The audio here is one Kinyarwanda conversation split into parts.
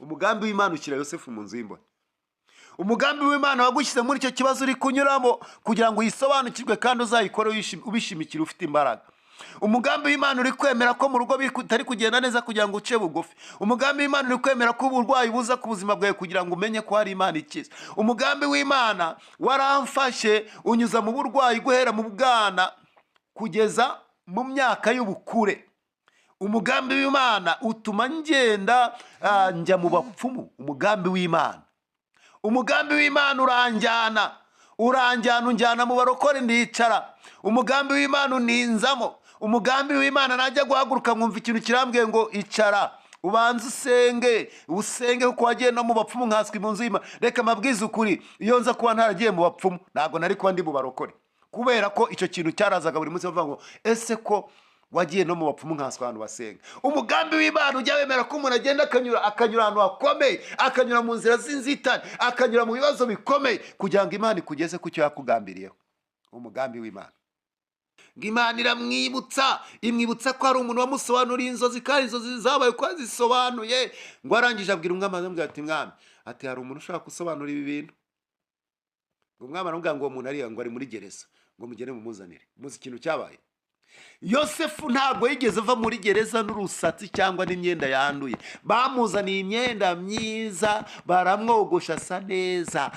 umugambi w'Imana ushyira Yosefu mu nzu y'imbohe. Umugambi w'Imana wagushyize muri icyo kibazo uri kunyuramo kugira ngo uyisobanukirwe kandi uzayikore ubishimikira ufite imbaraga. Umugambi w'Imana uri kwemera ko mu rugo bitari kugenda neza kugira ngo uce bugufi. Umugambi w'Imana uri kwemera ko uburwayi buza ku buzima bwawe kugira ngo umenye ko hari Imana ikiza. Umugambi w'Imana waramfashe unyuza mu burwayi guhera mu bwana kugeza mu myaka y'ubukure. Umugambi w'Imana utuma ngenda njya mu bapfumu. Umugambi w'Imana, umugambi w'Imana uranjyana unjyana mu barokore ndicara. Umugambi w'Imana uninzamo. Umugambi w'Imana najya guhaguruka nkumva ikintu kirambwiye ngo icara ubanze usenge kuko wagiye no mu bapfumu nkaswe mu nzu y'Imana. Reka mabwize ukuri, iyo nza kuba ntaragiye mu bapfumu ntabwo nari kuba ndi mu barokore, kubera ko icyo kintu cyarazaga buri munsi bavuga ngo ese ko wagiye no mu bapfumu nkaswe abantu basenga. Umugambi w'Imana ujya wemera ko umuntu agenda akanyura ahantu hakomeye, akanyura mu nzira z'inzitane, akanyura mu bibazo bikomeye kugira ngo Imana ikugeze ku cyo yakugambiriyeho. Umugambi w'Imana ngo Imana imwibutsa ko hari umuntu wamusobanuriye inzozi, kandi inzozi zabaye ko azisobanuye. Ngo arangije abwira umwami, aramubwira ati mwami, ati hari umuntu ushaka gusobanura ibi bintu. Umwami aramubwira ngo uwo muntu ari muri gereza, ngo mugende mumuzanire. Muzi ikintu cyabaye? Yosefu ntabwo yigeze ava muri gereza n'urusatsi cyangwa n'imyenda yanduye. Bamuzaniye imyenda myiza, baramwogosha asa neza.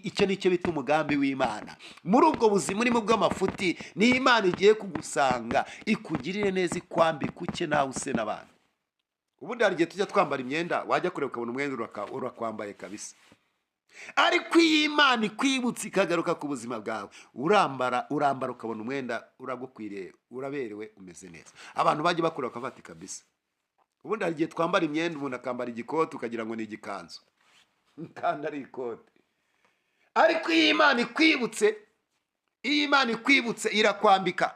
Icyo nicyo bita umugambi w'Imana. Muri ubwo buzima urimo bw'amafuti, ni Imana igiye kugusanga ikugirire neza, ikwambika uke nawe use n'abantu. Ubundi hari igihe tujya twambara imyenda, wajya kureba ukabona umwenda urakwambaye kabisa. Ariko iyi Imana ikwibutsa ikagaruka ku buzima bwawe, urambara ukabona umwenda uragukwiriye, uraberewe, umeze neza. Abantu bajya bakura bakavati kabisa. Ubundi hari igihe twambara imyenda, umuntu akambara igikoti ukagira ngo ni igikanzu kandi ari ikote. Ariko iyi Imana ikwibutse irakwambika,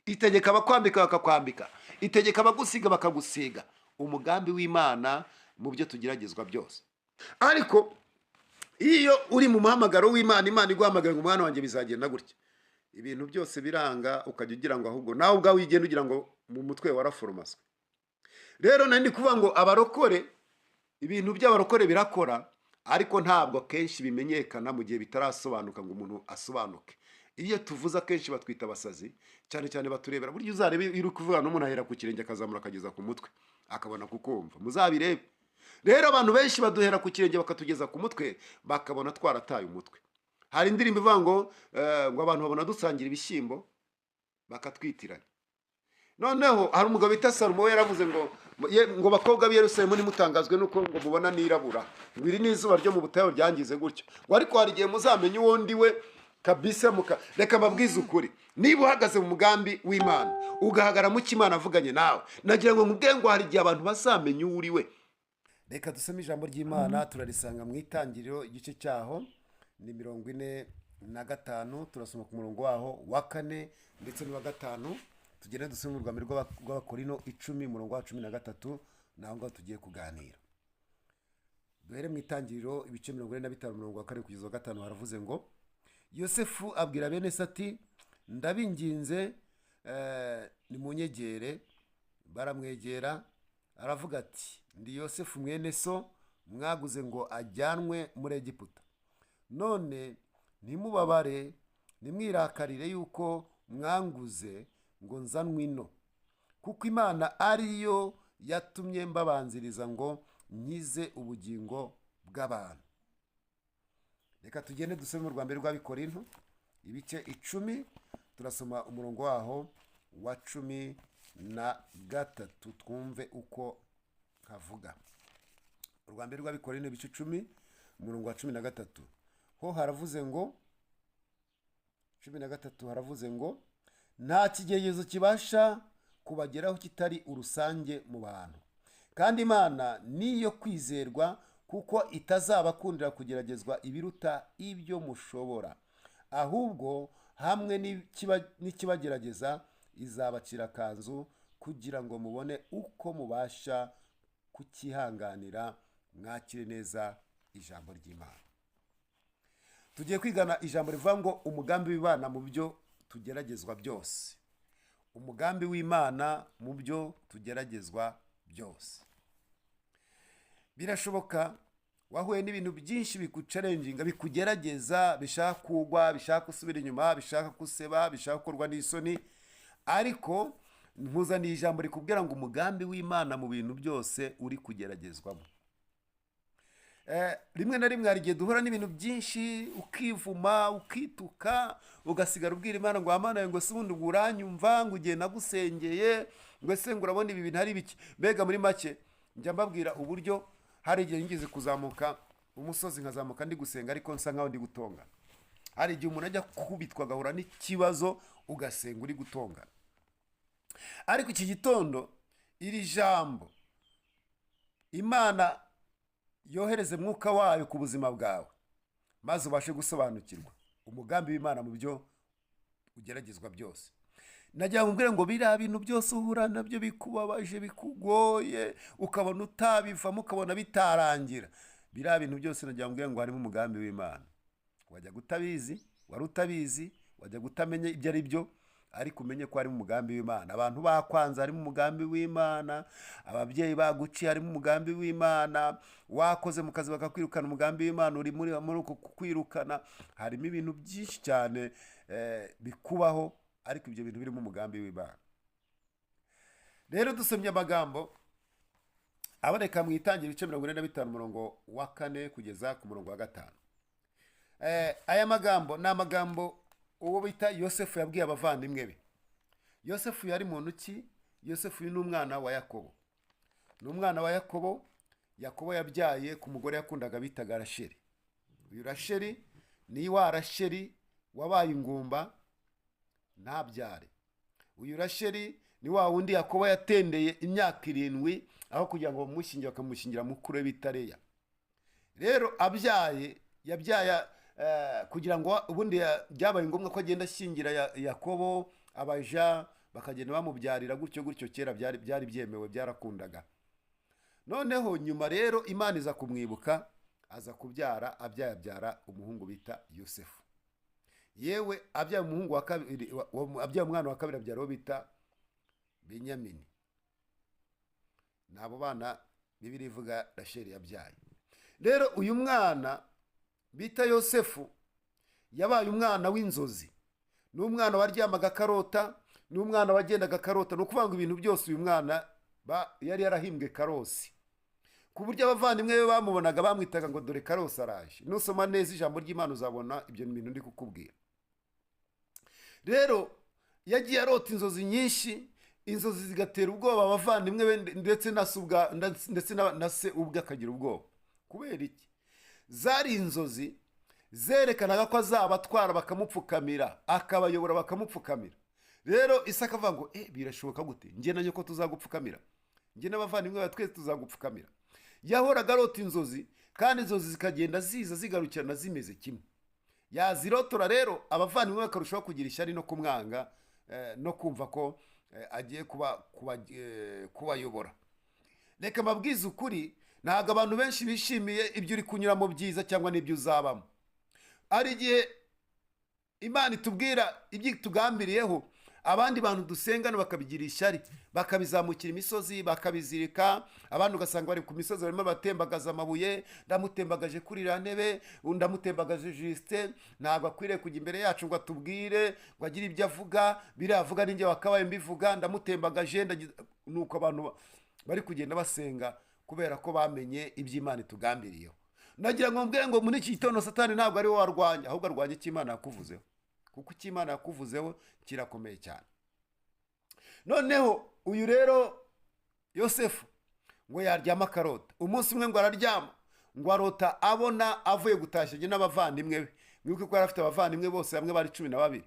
itegeka abakwambika bakakwambika, itegeka abagusiga bakagusiga. Umugambi w'Imana mu byo tugeragezwa byose. Ariko iyo uri mu muhamagaro w'Imana, Imana iguhamagara ngo umwana wanjye bizagenda gutya, ibintu byose biranga, ukajya ugira ngo ahubwo nawe ubwawe wigenda ugira ngo mu mutwe waraforomaswe. Rero nandi kuvuga ngo abarokore, ibintu by'abarokore birakora, ariko ntabwo kenshi bimenyekana mu gihe bitarasobanuka ngo umuntu asobanuke. Iyo tuvuze akenshi batwita abasazi, cyane cyane baturebera. Burya uzarebe iyo uri kuvuga n'umuntu ahera ku kirenge akazamura akageza ku mutwe akabona kukumva, muzabirebe. Rero abantu benshi baduhera ku kirenge bakatugeza ku mutwe, bakabona twarataye umutwe. Hari indirimbo ivuga ngo abantu babona dusangira ibishyimbo bakatwitiranya. Noneho hari umugabo bita Salomo yaravuze ngo bakobwa b'i Yerusalemu nimutangazwe nuko ngo mubona nirabura, ngo iri n'izuba ryo mu butayu ryangize gutyo. Ariko hari igihe muzamenye uwo ndi we kabisa. Reka mbabwize ukuri, niba uhagaze mu mugambi w'Imana ugahagara mu cyo Imana avuganye nawe, nagira ngo nkubwire ngo hari igihe abantu bazamenye uwo uri we. Reka dusome ijambo ry'Imana, turarisanga mu Itangiriro igice cyaho ni 45. Turasoma ku murongo waho wa 4 ndetse n'uwa 5. Tugende dusome mu rwami rw'Abakorino 10 umurongo wa 13, naho ngaho tugiye kuganira. Duhere mu Itangiriro ibice 45 umurongo wa 4 kugeza wa 5. Haravuze ngo Yosefu abwira bene se ati, ndabinginze nimunyegere. Baramwegera, aravuga ati, ndi Yosefu mwene so mwaguze ngo ajyanwe muri Egiputa. None ntimubabare, nimwirakarire yuko mwanguze ngo nzanwe ino, kuko Imana ariyo yatumye mbabanziriza ngo nkize ubugingo bw'abantu. Reka tugende dusome mu rwambere rw'Abikorino ibice 10, turasoma umurongo waho wa 13, twumve uko havuga. Urwambere rw'Abikorino ibice 10 umurongo wa 13 ho haravuze ngo 13 haravuze ngo nta kigejezo kibasha kubageraho kitari urusange mu bantu, kandi Imana niyo kwizerwa, kuko itazabakundira kugeragezwa ibiruta ibyo mushobora, ahubwo hamwe n'ikibagerageza izabacira kanzu, kugira ngo mubone uko mubasha kukihanganira, mwakire neza ijambo ry'Imana. Tugiye kwigana ijambo rivuga ngo umugambi w'Imana mu byo tugeragezwa byose. Umugambi w'Imana mu byo tugeragezwa byose. birashoboka wahuye n'ibintu byinshi bikucarenjinga, bikugerageza, bishaka kugwa, bishaka gusubira inyuma, bishaka guseba, bishaka gukorwa n'isoni, ariko nkuzaniye ijambo rikubwira ngo umugambi w'Imana mu bintu byose uri kugeragezwamo. Rimwe na rimwe hari igihe duhura n'ibintu byinshi, ukivuma, ukituka, ugasigara ubwira Imana ngo Mana ngo se ubundi ngo uranyumva, ngo ugiye nagusengeye, ngo ese ngo urabona ibi bintu ari biki. Mbega muri make njya mbabwira uburyo hari igihe ngize kuzamuka umusozi nkazamuka ndi gusenga ariko nsa nkaho ndi gutongana. Hari igihe umuntu ajya kubitwa agahura n'ikibazo ugasenga uri gutongana. Ariko iki gitondo iri jambo Imana yohereze mwuka wayo ku buzima bwawe, maze ubashe gusobanukirwa umugambi w'Imana mu byo ugeragezwa byose. Najya nkubwira ngo biriya bintu byose uhura nabyo bikubabaje, bikugoye, ukabona utabivamo, ukabona bitarangira, biriya bintu byose najya nkubwira ngo harimo umugambi w'Imana. Wajya gutabizi, wari utabizi, wajya gutamenya ibyo ari byo, ariko umenye ko harimo umugambi w'Imana. Abantu bakwanza harimo umugambi w'Imana, ababyeyi baguciye harimo umugambi w'Imana, wakoze mu kazi bakakwirukana umugambi w'Imana uri muri uko kukwirukana. Harimo ibintu byinshi cyane bikubaho, ariko ibyo bintu birimo umugambi w'Imana. Rero dusomye amagambo aboneka mu Itangiriro ibice 45 umurongo wa 4 kugeza ku murongo wa 5. Aya magambo ni amagambo uwo bita Yosefu yabwiye abavandimwe be. Yosefu yari muntu ki? Yosefu ni umwana wa Yakobo. Ni umwana wa Yakobo. Yakobo yabyaye ku mugore yakundaga bitaga Rasheli. Uyu Rasheli ni wa Rasheli wabaye ingumba ntabyare. Uyu Rasheli ni wa wundi Yakobo yatendeye imyaka 7 aho kugira ngo bamushyingire bakamushyingira mukuru we bita Leya. Rero yabyaye kugira ngo ubundi byabaye ngombwa ko agenda ashyingira Yakobo, abaja bakagenda bamubyarira gutyo gutyo. Kera byari byemewe, byarakundaga. Noneho nyuma rero Imana iza kumwibuka, aza kubyara, abyara umuhungu bita Yosefu. Yewe abyaye umuhungu wa kabiri, abyaye umwana wa kabiri abyara uwo bita Benyamini. Nabo bana Bibiliya ivuga Rasheli yabyaye. Rero uyu mwana bita Yosefu yabaye umwana w'inzozi. Ni umwana waryamaga karota, ni umwana wagendaga karota. No kuvanga ibintu byose uyu mwana yari yarahimbwe Karosi, ku buryo abavandimwe be bamubonaga bamwitaga ngo dore Karosi araje. Nusoma neza ijambo ry'Imana uzabona ibyo bintu ndi kukubwira. Rero yagiye arota inzozi nyinshi, inzozi zigatera ubwoba abavandimwe be ndetse na se ubwe akagira ubwoba. Kubera iki? Zari inzozi zerekanaga ko azabatwara bakamupfukamira, akabayobora bakamupfukamira. Rero Isaka avuga ngo birashoboka gute njye na nyoko tuzagupfukamira, njye n'abavandimwe ba twese tuzagupfukamira. Yahoraga arota inzozi, kandi inzozi zikagenda zigarukirana zimeze kimwe. Yazirotora rero abavandimwe bakarushaho kugira ishyari no kumwanga, no kumva ko agiye kubayobora. Reka mabwiza ukuri, ntabwo abantu benshi bishimiye ibyo uri kunyuramo byiza cyangwa n'ibyo uzabamo. Ari igihe Imana itubwira ibyo tugambiriyeho, abandi bantu dusengana bakabigira ishyari, bakabizamukira imisozi, bakabizirika. Abantu ugasanga bari ku misozi barimo batembagaza amabuye, ndamutembagaje kuri iriya ntebe, ndamutembagaje Justin, ntabwo akwiriye kujya imbere yacu ngo atubwire, ngo agire ibyo avuga, biriya avuga ninjye wakabaye mbivuga, ndamutembagaje. Nuko abantu bari kugenda basenga kubera ko bamenye iby'Imana itugambiriyeho. Nagira ngo mbwire ngo muri iki gitondo Satani ntabwo ari we warwanya, ahubwo arwanya icyo Imana yakuvuzeho, kuko icyo Imana yakuvuzeho kirakomeye cyane. Noneho uyu rero Yosefu ngo yaryama akarota. Umunsi umwe ngo araryama, ngo arota abona avuye gutashya njye n'abavandimwe be. Mwibuke ko yari afite abavandimwe bose hamwe bari 12.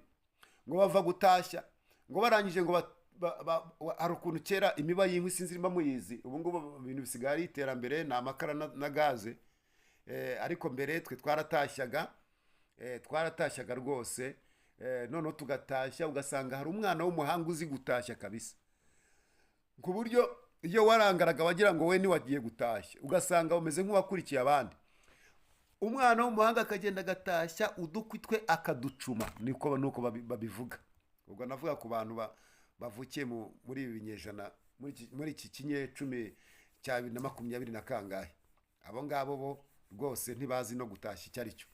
Ngo bava gutashya, ngo barangije ngo hari ukuntu kera imiba y'inkwi sinzi nimba muyizi, ubu ngubu ibintu bisigaye ari iterambere, ni amakara na gaze. Ariko mbere twe twaratashyaga rwose. Noneho tugatashya ugasanga hari umwana w'umuhanga uzi gutashya kabisa, ku buryo iyo warangaraga wagira ngo we niwagiye gutashya, ugasanga umeze nk'uwakurikiye abandi. Umwana w'umuhanga akagenda agatashya udukwi twe akaducuma, nuko babivuga. Ubwo navuga ku bantu bavukiye muri ibi binyejana, muri iki kinyecumi cya 2020 na kangahe. abo ngabo bo rwose ntibazi no gutashya icyo ari cyo.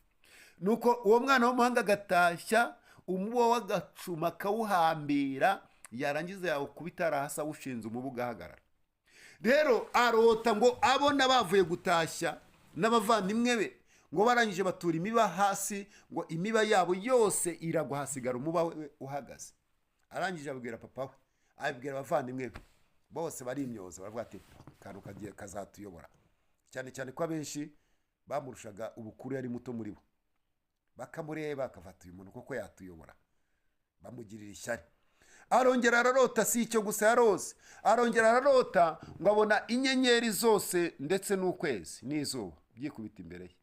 nuko uwo mwana w'umuhanga agatashya umubo w'agacuma akawuhambira, yarangiza yawukubita hasi awushinze umubu ugahagarara. rero arota ngo abona bavuye gutashya n'abavandimwe be, ngo barangije batura imiba hasi, ngo imiba yabo yose iragwa, hasigara umuba we uhagaze. arangije abwira papa we, abwira abavandimwe be, bose barimyoza baravuga ati kantu kagiye kazatuyobora. cyane cyane ko abenshi bamurushaga ubukuru, yari muto muri bo, bakamureba bakafata uyu muntu koko yatuyobora, bamugirira ishyari. arongera ararota, si icyo gusa yarose, arongera ararota ngo abona inyenyeri zose ndetse n'ukwezi n'izuba byikubita imbere ye.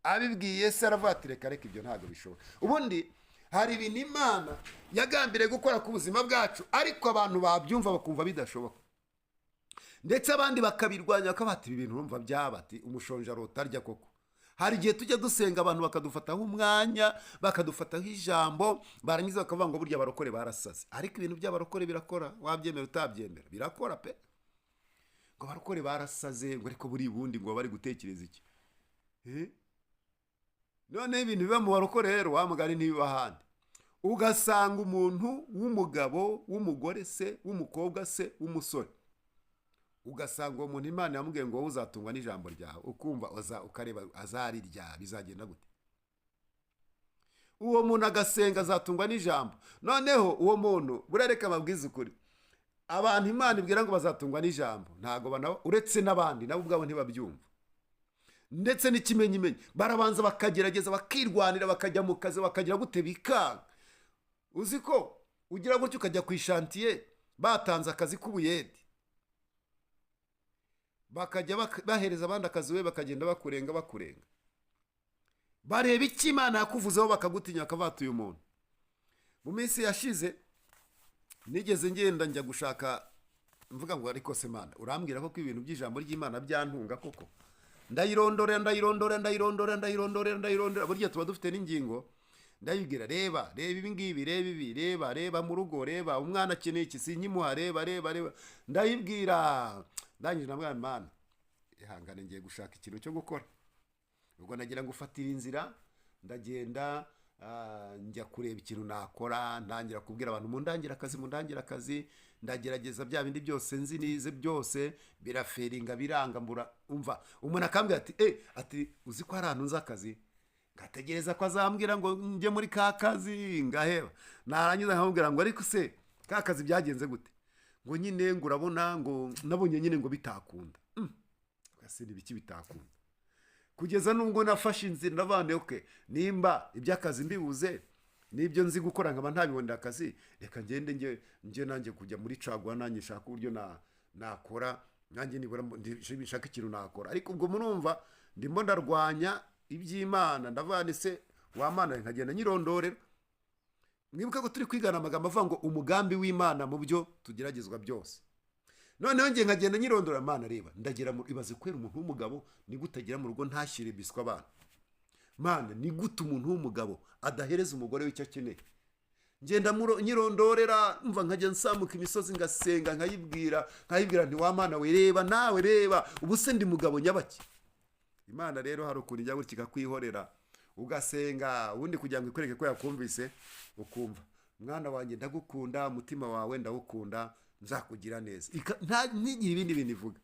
abibwiye se aravuga ati reka reka ibyo ntabwo bishoboka. ubundi hari ibintu Imana yagambiriye gukora ku buzima bwacu, ariko abantu babyumva bakumva bidashoboka, ndetse abandi bakabirwanya bakabata ibi bintu urumva byabati umushonje arota arya koko. hari igihe tujya dusenga abantu bakadufataho umwanya, bakadufataho ijambo, barangiza bakavuga ngo burya abarokore barasaze. ariko ibintu by'abarokore birakora, wabyemera utabyemera birakora pe. ngo abarokore barasaze, ngo ariko buri bundi ngo bari gutekereza iki? noneho ibintu biba mu barokore rero wamugari ntibiba ahandi. ugasanga umuntu w'umugabo, w'umugore se, w'umukobwa se, w'umusore, ugasanga uwo muntu Imana yamubwiye ngo wowe uzatungwa n'ijambo ryawe, ukumva ukareba azarirya bizagenda gute. uwo muntu agasenga azatungwa n'ijambo. noneho uwo muntu burareka amabwiza ukuri, abantu Imana ibwira ngo bazatungwa n'ijambo ntago uretse n'abandi nabo ubwabo ntibabyumva. ndetse n'ikimenyimenyi barabanza bakagerageza bakirwanira, bakajya mu kazi, bakagira gute bikanga. uzi ko ugira gutyo ukajya ku ishantiye batanze akazi k'ubuyede, bakajya bahereza abandi akazi, we bakagenda bakurenga, bareba icyo Imana yakuvuzeho bakagutinya, bakavata uyu muntu. mu minsi yashize nigeze ngenda njya gushaka, mvuga ngo ariko se Mana urambwira ko ibintu by'ijambo ry'Imana byantunga koko? ndayirondorera, burya tuba dufite n'ingingo, ndayibwira reba ibi ngibi, reba mu rugo, reba umwana akeneye iki sinkimuha, reba. ndayibwira, ndangije na Mana ihangane ngiye gushaka ikintu cyo gukora. ubwo nagira ngo ufatire inzira, ndagenda njya kureba ikintu nakora, ntangira kubwira abantu mundangira akazi, ndagerageza bya bindi byose nzi nize byose biraferinga, birangambura. umva umuntu akambwira ati uzi ko hari ahantu nzi akazi, ngategereza ko azambwira ngo njye muri ka kazi, ngaheba. narangiza nkamubwira ngo ariko se ka kazi byagenze gute? ngo nyine ngo urabona ngo nabonye nyine ngo bitakunda. ugase n'ibiki bitakunda? kugeza nubwo nafashe inzira navane nimba iby'akazi mbibuze n'ibyo nzi gukora nkaba ntabibonera akazi, reka ngende njye nanjye kujya muri caguwa, nanjye nshaka uburyo nakora, nanjye nibura nshaka ikintu nakora. ariko ubwo murumva ndimo ndarwanya iby'Imana, ndavane se wa Mana nkagenda nyirondorera. mwibuke ko turi kwigana amagambo avuga ngo umugambi w'Imana mu byo tugeragezwa byose. noneho njye nkagenda nyirondora, Mana reba ndagira ibaze kwera umuntu w'umugabo ni gutagira mu rugo ntashyire biswa abana. Mana ni gute umuntu w'umugabo adahereza umugore w'icyo akeneye? ngenda nyirondorera, mva nkajya nsamuka imisozi ngasenga, nkayibwira nti wa Mana we reba, nawe reba, ubu se ndi mugabo nyabaki? Imana rero hari ukuntu ijya gutya ikakwihorera ugasenga, ubundi kugira ngo ikwereke ko yakumvise, ukumva mwana wanjye ndagukunda, umutima wawe ndawukunda, nzakugira neza, ntigire ibindi bintu ivuga.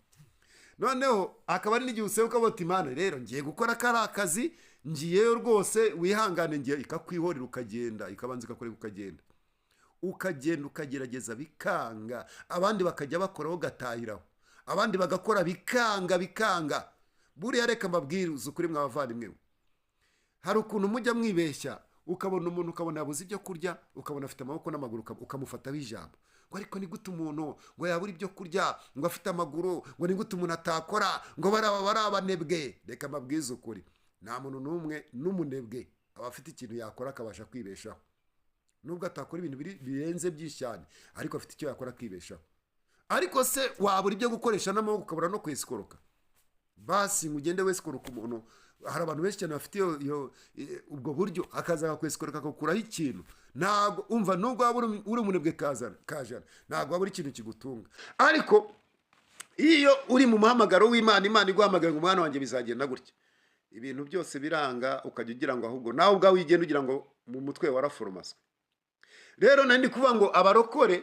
noneho akaba ari n'igihe usebuka boti Imana rero ngiye gukora kari akazi, ngiyeyo rwose wihangane, ngiye, ikakwihorera ukagenda, ikabanza ikakureka ukagenda ukagerageza bikanga, abandi bakajya bakoraho gatahiraho, abandi bagakora bikanga. buriya reka mbabwiriza ukuri mw'abavandimwe, hari ukuntu mujya mwibeshya, ukabona umuntu ukabona yabuze ibyo kurya, ukabona afite amaboko n'amaguru, ukamufataho ijambo ngo ariko ni gute umuntu ngo yabura ibyo kurya, ngo afite amaguru, ngo ni gute umuntu atakora, ngo bari abanebwe. reka mbabwize ukuri, nta muntu n'umwe n'umunebwe aba afite ikintu yakora akabasha kwibeshaho, nubwo atakora ibintu birenze byinshi cyane, ariko afite icyo yakora akibeshaho. ariko se wabura ibyo gukoresha n'amaboko ukabura no kwesikoroka? basi ugende wesikoroka umuntu. hari abantu benshi cyane bafite ubwo buryo, akaza akakwesikoroka akakuraho ikintu. ntabwo umva, nubwo waba uri umunebwe kajana, ntabwo waba uri ikintu kigutunga. ariko iyo uri mu muhamagaro w'Imana, Imana iguhamagara ngo umwana wanjye bizagenda gutya, ibintu byose biranga, ukajya ugira ngo ahubwo nawe ubwawe wigenda ugira ngo mu mutwe waraforomaswe. Rero nandi kuvuga ngo abarokore,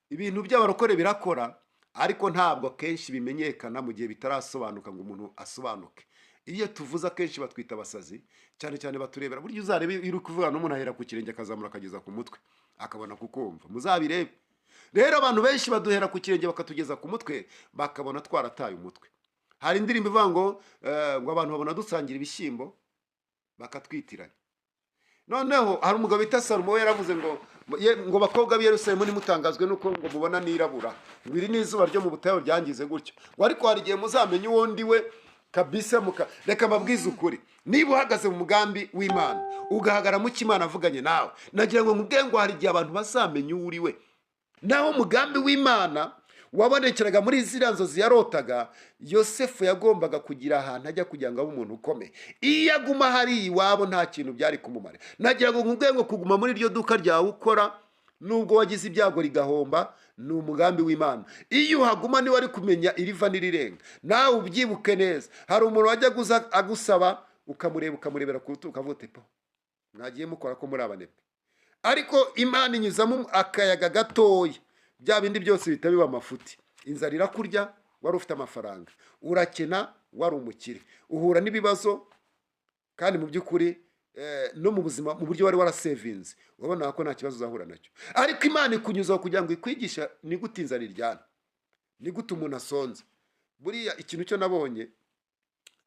ibintu by'abarokore birakora, ariko ntabwo akenshi bimenyekana mu gihe bitarasobanuka ngo umuntu asobanuke. Iyo tuvuze akenshi batwita abasazi, cyane cyane baturebera. Burya uzarebe iri kuvuga n'umuntu ahera ku kirenge akazamura akageza ku mutwe akabona kukumva, muzabirebe. Rero abantu benshi baduhera ku kirenge bakatugeza ku mutwe, bakabona twarataye umutwe. Hari indirimbo ivuga ngo abantu babona dusangira ibishyimbo bakatwitiranya. Noneho hari umugabo bita Salomo yaravuze ngo bakobwa b'i Yerusalemu nimutangazwe nuko ngo mubona nirabura, ngwiri n'izuba ryo mu butayu ryangize gutyo. Ariko hari igihe muzamenye uwo ndi we kabisa. Reka mbabwize ukuri, niba uhagaze mu mugambi w'Imana ugahagara mu cy'Imana avuganye nawe, nagira ngo nkubwire ngo hari igihe abantu bazamenya uwo uri we. Naho umugambi w'Imana wabonekeraga muri ziriya nzozi yarotaga, Yosefu yagombaga kugira ahantu ajya kugira ngo abe umuntu ukomeye. Iyo aguma hari iwabo nta kintu byari kumumara. Nagira ngo nkubwire ngo kuguma muri iryo duka ryawe ukora, nubwo wagize ibyago rigahomba, ni umugambi w'Imana. Iyo uhaguma niwe ari kumenya iriva n'irirenga. Nawe ubyibuke neza, hari umuntu wajya agusaba ukamurebera ku rutugu ukavuga uti po, mwagiye mukora ko muri abanebwe. Ariko Imana inyuzamo akayaga gatoya, bya bindi byose bihita biba amafuti. Inzara irakurya, wari ufite amafaranga, urakena, wari umukire, uhura n'ibibazo, kandi mu by'ukuri no mu buzima mu buryo wari warasevinze urabona ko nta kibazo uzahura nacyo. Ariko Imana ikunyuzaho kugira ngo ikwigisha ni gute inzara iryana, ni gute umuntu asonze. Buriya ikintu cyo nabonye,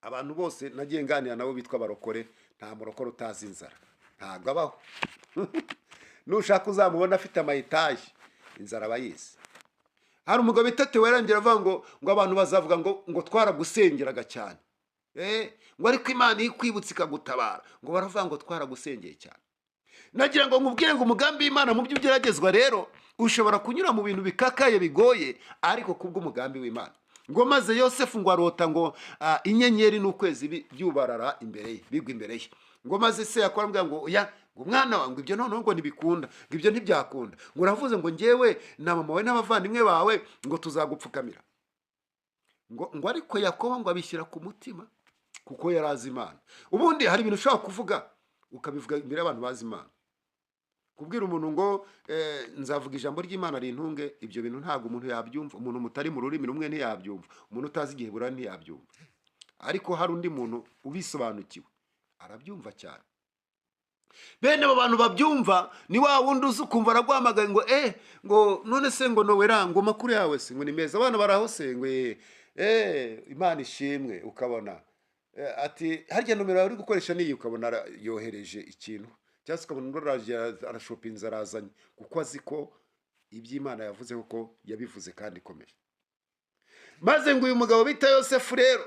abantu bose nagiye nganira nabo bitwa barokore, nta murokore utazi inzara, ntabwo abaho. Nushaka uzamubona afite amayetaje, inzara abayizi. Hari umugabo bitatu werengera avuga ngo abantu bazavuga ngo twaragusengeraga cyane, ngo ariko Imana ikwibutse ikagutabara, ngo baravuga ngo twaragusengeye cyane. Nagira ngo nkubwire ngo umugambi w'Imana mu byo ugeragezwa rero ushobora kunyura mu bintu bikakaye bigoye, ariko kubw'umugambi w'Imana. Ngo maze Yosefu ngo arota ngo inyenyeri n'ukwezi byubarara imbere ye, bigwa imbere ye. Ngo maze se yakora ambwira ngo oya, ngo mwana wangu ibyo noneho ngo ntibikunda, ngo ibyo ntibyakunda, ngo uravuze ngo njyewe na mama we n'abavandimwe bawe ngo tuzagupfukamira. Ngo ariko Yakobo ngo abishyira ku mutima, kuko yari azi Imana. Ubundi hari ibintu ushobora kuvuga ukabivuga imbere y'abantu bazi Imana. Kubwira umuntu ngo nzavuga ijambo ry'Imana rintunge, ibyo bintu ntabwo umuntu yabyumva. Umuntu mutari mu rurimi rumwe ntiyabyumva, umuntu utazi igihe bura ntiyabyumva. Ariko hari undi muntu ubisobanukiwe arabyumva cyane. Bene abo bantu babyumva ni wa wundi uzi ukumva araguhamagaye ngo none se ngo nowera ngo makuru yawe se ngo ni meza, abana baraho se ngo Imana ishimwe, ukabona ati harya nomero yawe uri gukoresha niyi, ukabona yohereje ikintu, cyangwa se ukabona n'uraje arashopinza arazanye, kuko azi ko iby'Imana yavuze kuko yabivuze kandi ikomeje. Maze ngo uyu mugabo bita Yosefu rero,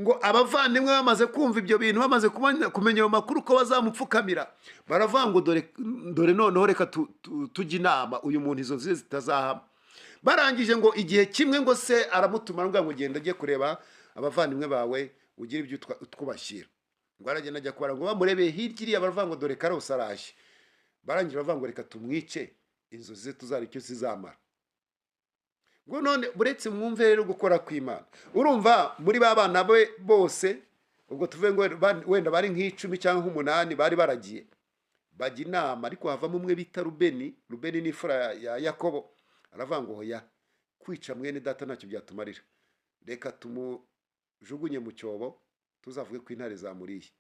ngo abavandimwe bamaze kumva ibyo bintu, bamaze kumenya ayo makuru ko bazamupfukamira, baravuga ngo dore noneho reka tujye inama uyu muntu izo nziza zitazahama. Barangije ngo igihe kimwe ngo se aramutuma ngo ugende ajye kureba abavandimwe bawe ugira ibyo twubashyira. Ngo aragenda ajya kubara ngo bamurebeye hirya iriya, baravuga ngo dore Karose araje. Barangije bavuga ngo reka tumwice, inzozi ze tuzari icyo zizamara. Ngo none buretse mwumve rero gukora kw'Imana. Urumva muri ba bana be bose, ubwo tuvuge ngo wenda bari nk'icumi cyangwa nk'umunani bari baragiye bajya inama, ariko havamo umwe bita Rubeni ni imfura ya Yakobo. Aravuga ngo hoya, kwica mwene data ntacyo byatumarira, reka tumujugunye mu cyobo, tuzavuge ko intare zamuriye.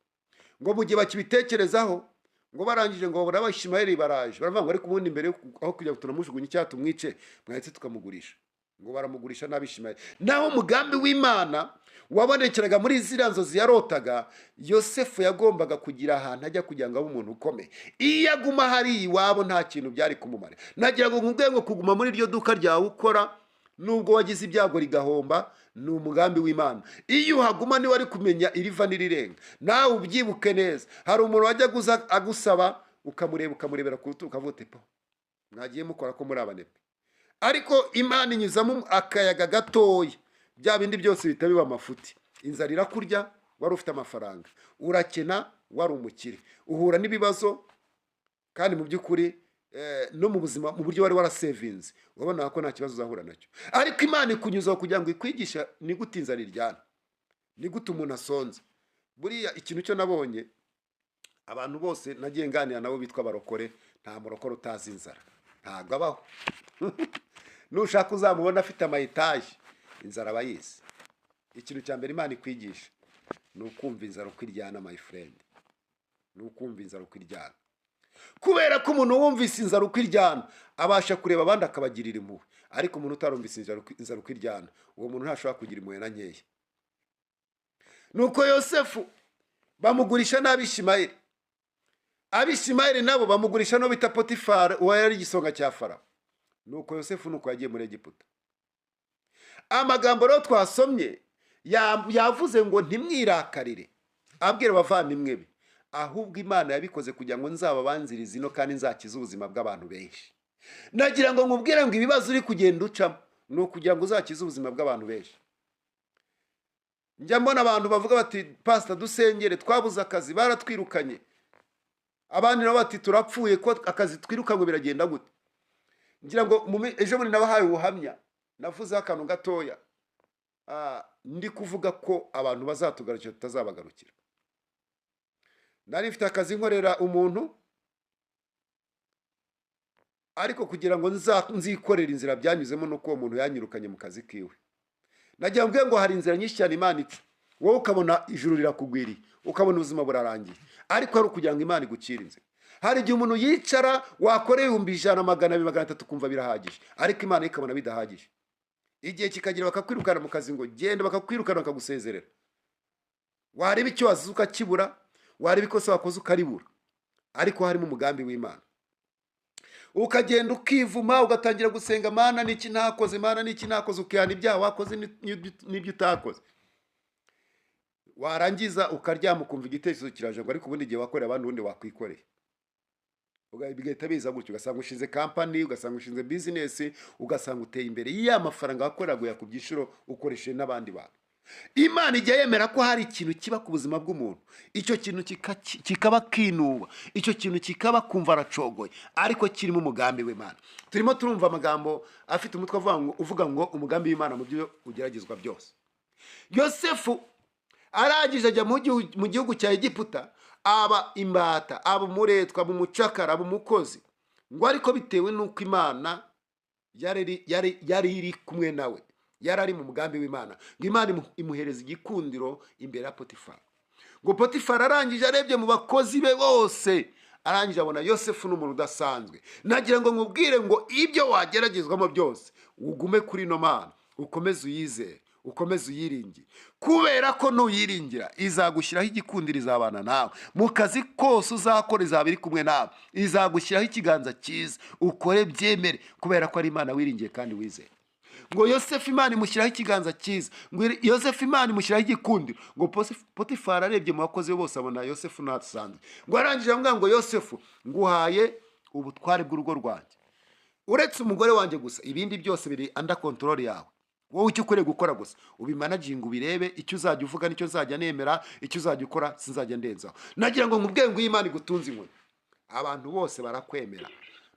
Ngo mu gihe bakibitekerezaho, ngo barangije ngo Abishimayeli baraje, baravuga ngo ariko ubundi mbere aho kujya turamujugunya cyangwa tumwice, mwahise tukamugurisha. Ngo baramugurisha n'Abishimayeli. Naho umugambi w'Imana wabonekeraga muri ziriya nzozi yarotaga, Yosefu yagombaga kugira ahantu ajya kugira ngo abe umuntu ukomeye. Iyo aguma hari iwabo nta kintu byari kumumara. Nagira ngo nkubwire ngo kuguma muri iryo duka ryawe ukora, nubwo wagize ibyago rigahomba, ni umugambi w'Imana. Iyo uhaguma niwe ari kumenya iriva n'irirenga. Nawe ubyibuke neza, hari umuntu wajya agusaba ukamurebera ku rutugu ukavuga uti po, mwagiye mukora ko muri abanebwe. Ariko Imana inyuzamo akayaga gatoya, bya bindi byose bihita biba amafuti. Inzara irakurya, wari ufite amafaranga, urakena, wari umukire, uhura n'ibibazo, kandi mu by'ukuri no mu buzima mu buryo wari warasevinze urabona ko nta kibazo uzahura nacyo. Ariko Imana ikunyuzaho kugira ngo ikwigisha ni gute inzara iryana, ni gute umuntu asonze. Buriya ikintu cyo nabonye, abantu bose nagiye nganira nabo bitwa abarokore, nta murokore utazi inzara, ntabwo abaho. Nushaka uzamubona afite amayetaje, inzara aba yize. Ikintu cya mbere Imana ikwigisha ni ukumva inzara uko iryana, my friend, ni ukumva inzara uko iryana. Kubera ko umuntu wumvise inzara uko iryana abasha kureba abandi akabagirira impuhwe, ariko umuntu utarumvise inzara uko iryana, uwo muntu ntashobora kugira impuhwe na nkeya. Nuko Yosefu bamugurisha n'Abishimayeli, Abishimayeli nabo bamugurisha no bita Potifari, uwo yari igisonga cya Farawo. Nuko Yosefu nuko yagiye muri Egiputa. Amagambo rero twasomye yavuze ngo ntimwirakarire, abwira abavandimwe be, ahubwo Imana yabikoze kugira ngo nzababanzirize ino kandi nzakize ubuzima bw'abantu benshi. Nagira ngo nkubwire ngo ibibazo uri kugenda ucamo ni ukugira ngo uzakize ubuzima bw'abantu benshi. Njya mbona abantu bavuga bati pastor dusengere, twabuze akazi baratwirukanye, abandi nabo bati turapfuye ko akazi twirukanywe biragenda gute. Ngira ngo ejo bundi nabahaye ubuhamya, navuze akantu gatoya, ndi kuvuga ko abantu bazatugarukira tutazabagarukira. Nari mfite akazi nkorera umuntu, ariko kugira ngo nzikorera inzira byanyuzemo nuko uwo muntu yanyirukanye mu kazi kiwe. Nagira ngo hari inzira nyinshi cyane Imana ica, wowe ukabona ijuru rirakugwiriye, ukabona ubuzima burarangiye, ariko hari ukugira ngo Imana igucire inzira. Hari igihe umuntu yicara wakoreye 100, 200, 300 kumva birahagije, ariko Imana ikabona bidahagije. Igihe kikagira bakakwirukana mu kazi ngo genda, bakakwirukana bakagusezerera. Wareba icyo wazize ukakibura, wareba ikosa wakoze ukaribura, ariko harimo umugambi w'Imana. Ukagenda ukivuma, ugatangira gusenga, Mana niki ntakoze, Mana niki ntakoze, ukihana ibyaha wakoze n'ibyo utakoze. Warangiza ukaryama ukumva igitekerezo kiraje ngo ariko ubundi igihe wakorera abantu ubundi wakwikoreye. Bigahita biza gutyo, ugasanga ushinze company, ugasanga ushinze business, ugasanga uteye imbere ya mafaranga wakoreraga yakubyishuro ukoresheje n'abandi bantu. Imana ijya yemera ko hari ikintu kiba ku buzima bw'umuntu, icyo kintu kikaba kinuba, icyo kintu kikaba kumva aracogoye, ariko kirimo umugambi w'Imana. Turimo turumva amagambo afite umutwe uvuga ngo umugambi w'Imana mu byo ugeragezwa byose. Yosefu arangije ajya mu gihugu cya Egiputa, aba imbata, aba umuretwa, aba umucakara, aba umukozi, ngo ariko bitewe n'uko Imana yari iri kumwe nawe, yari ari mu mugambi w'Imana, ngo Imana imuhereza igikundiro imbere ya Potifari. Ngo Potifari arangije arebye mu bakozi be bose, arangije abona Yosefu n'umuntu udasanzwe. Nagira ngo nkubwire ngo ibyo wageragezwamo byose ugume kuri no Mana, ukomeze uyizere, ukomeze uyiringire, kubera ko nuyiringira izagushyiraho igikundiro, izabana nawe mu kazi kose uzakora, izaba iri kumwe nawe, izagushyiraho ikiganza cyiza, ukore byemere, kubera ko ari Imana wiringiye kandi wizeye. Ngo Yosefu Imana imushyiraho ikiganza cyiza, ngo Yosefu Imana imushyiraho igikundiro. Ngo Potifari arebye mu bakozi bose abona Yosefu ntasanzwe, ngo arangije avuga ngo Yosefu nguhaye ubutware bw'urugo rwanjye, uretse umugore wanjye gusa, ibindi byose biri under control yawe. Wowe icyo ukwiriye gukora gusa ubimanaginga, ubirebe, icyo uzajya uvuga nicyo uzajya nemera, icyo uzajya ukora sinzajya ndenzaho. Nagira ngo nkubwire ngo Imana igutunze inkoni, abantu bose barakwemera,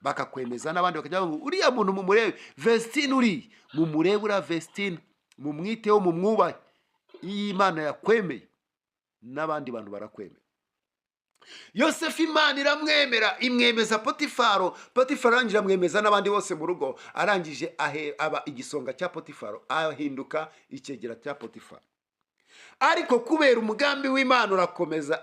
bakakwemeza, n'abandi bakajya ngo uriya muntu mumurebe, Vestine uri mumurebe, uriya Vestine mumwiteho, mumwubahe. Iyi Imana yakwemeye, n'abandi bantu barakwemera. Yosefu Imana iramwemera, imwemeza Potifari, Potifari arangije amwemeza n'abandi bose mu rugo, arangije aba igisonga cya Potifari, ahinduka icyegera cya Potifari. Ariko kubera umugambi w'Imana